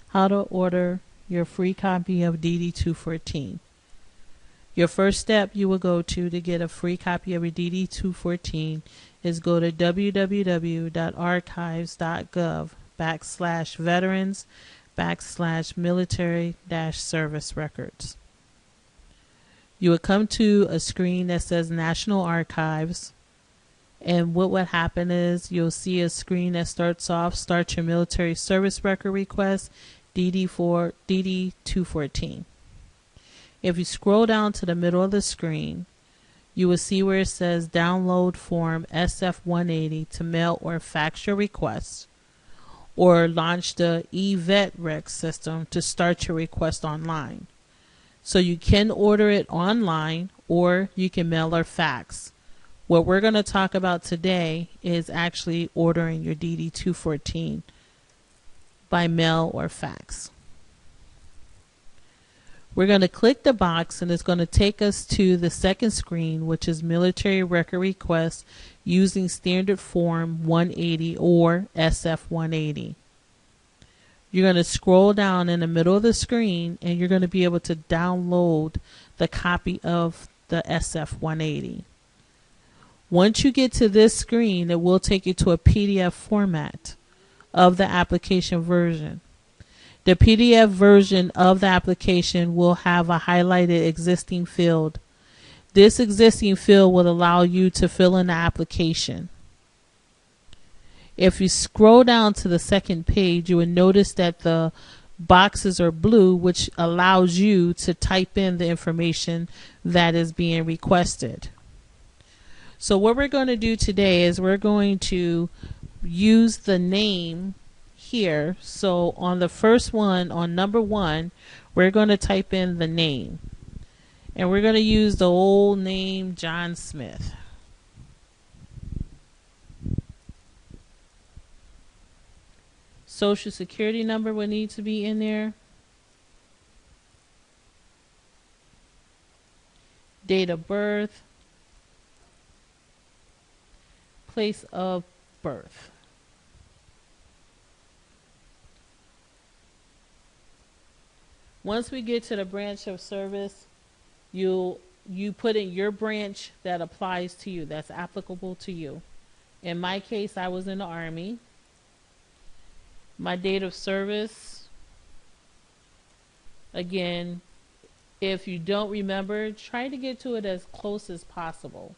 how to order your free copy of DD214. Your first step you will go to get a free copy of your DD214 is go to www.archives.gov/veterans/military-service records. You will come to a screen that says National Archives, and what would happen is you'll see a screen that starts off, start your military service record request, DD214. If you scroll down to the middle of the screen, you will see where it says download form SF-180 to mail or fax your request, or launch the eVetRec system to start your request online. So you can order it online or you can mail or fax. What we're going to talk about today is actually ordering your DD214 by mail or fax. We're going to click the box and it's going to take us to the second screen, which is military record request using standard form 180 or SF-180. You're going to scroll down in the middle of the screen and you're going to be able to download the copy of the SF-180. Once you get to this screen, it will take you to a PDF format of the application version. The PDF version of the application will have a highlighted existing field. This existing field will allow you to fill in the application. If you scroll down to the second page, you will notice that the boxes are blue, which allows you to type in the information that is being requested. So what we're going to do today is we're going to use the name here. So on the first one, on number 1, we're going to type in the name. And we're going to use the old name John Smith. Social Security number would need to be in there. Date of birth. Place of birth. Once we get to the branch of service, you put in your branch that applies to you, that's applicable to you. In my case, I was in the Army. My date of service, again, if you don't remember, try to get to it as close as possible.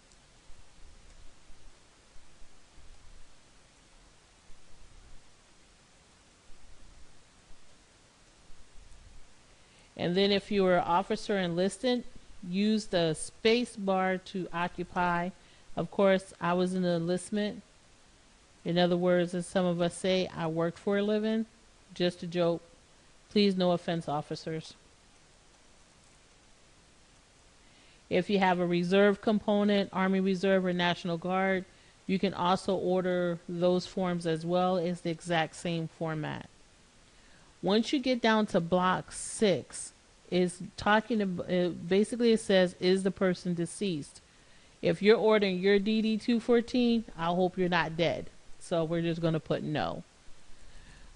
And then if you were officer enlisted, use the space bar to occupy. Of course, I was in the enlistment. In other words, as some of us say, I work for a living. Just a joke. Please, no offense, officers. If you have a reserve component, Army Reserve or National Guard, you can also order those forms as well. It's the exact same format. Once you get down to block 6, is talking about, basically it says, is the person deceased? If you're ordering your DD214, I hope you're not dead. So we're just going to put no.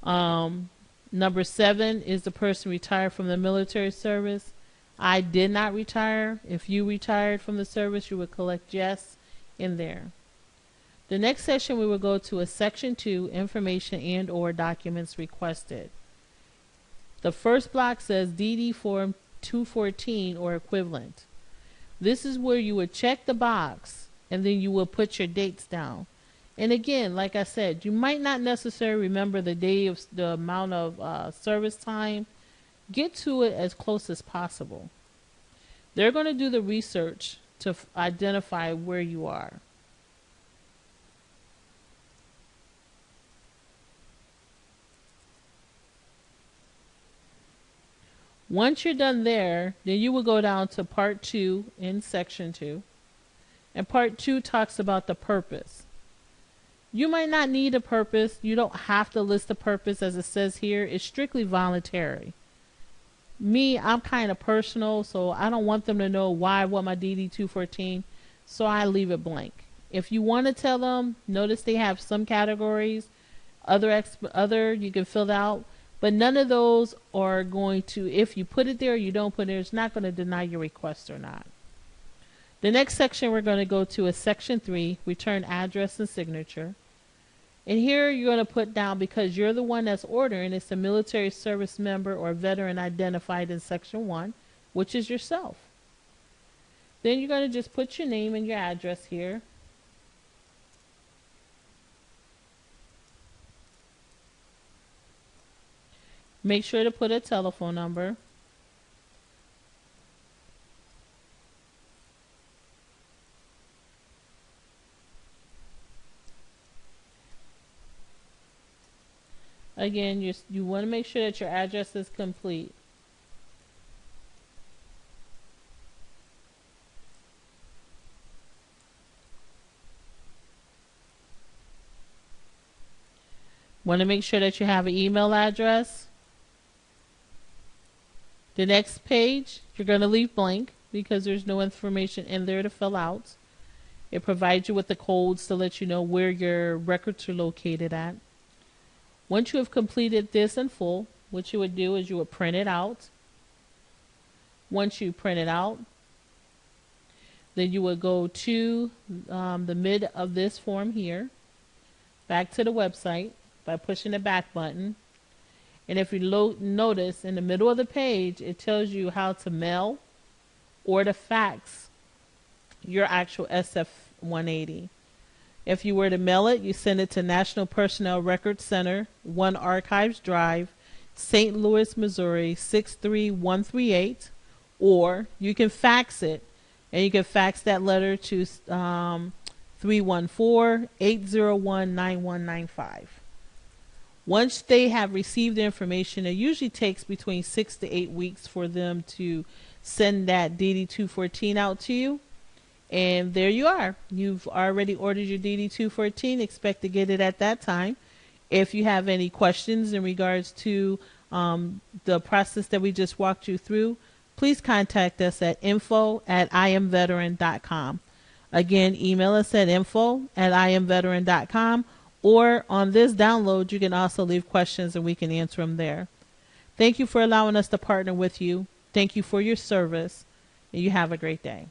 Number 7, is the person retired from the military service? I did not retire. If you retired from the service, you would collect yes in there. The next section we will go to is section 2, information and or documents requested. The first block says DD form 214 or equivalent. This is where you would check the box and then you will put your dates down. And again, like I said, you might not necessarily remember the day of the amount of service time. Get to it as close as possible. They're going to do the research to identify where you are. Once you're done there, then you will go down to part 2 in section 2. And part 2 talks about the purpose. You might not need a purpose. You don't have to list the purpose as it says here. It's strictly voluntary. Me, I'm kind of personal, so I don't want them to know why I want my DD214, so I leave it blank. If you want to tell them, notice they have some categories, other you can fill out, But none of those are going to, if you put it there or you don't put it there, it's not going to deny your request or not. The next section we're going to go to is section 3, return address and signature. And here you're going to put down, because you're the one that's ordering, it's a military service member or veteran identified in section 1, which is yourself. Then you're going to just put your name and your address here. Make sure to put a telephone number. Again, you want to make sure that your address is complete. Want to make sure that you have an email address. The next page, you're going to leave blank because there's no information in there to fill out. It provides you with the codes to let you know where your records are located at. Once you have completed this in full, what you would do is you would print it out. Once you print it out, then you would go to the mid of this form here, back to the website by pushing the back button. And if you notice in the middle of the page, it tells you how to mail or to fax your actual SF-180. If you were to mail it, you send it to National Personnel Records Center, 1 Archives Drive, St. Louis, Missouri, 63138. Or you can fax it, and you can fax that letter to 314-801-9195. Once they have received the information, it usually takes between 6 to 8 weeks for them to send that DD214 out to you. And there you are. You've already ordered your DD214. Expect to get it at that time. If you have any questions in regards to the process that we just walked you through, please contact us at info@IamVeteran.com. Again, email us at info@IamVeteran.com. Or on this download, you can also leave questions and we can answer them there. Thank you for allowing us to partner with you. Thank you for your service. And you have a great day.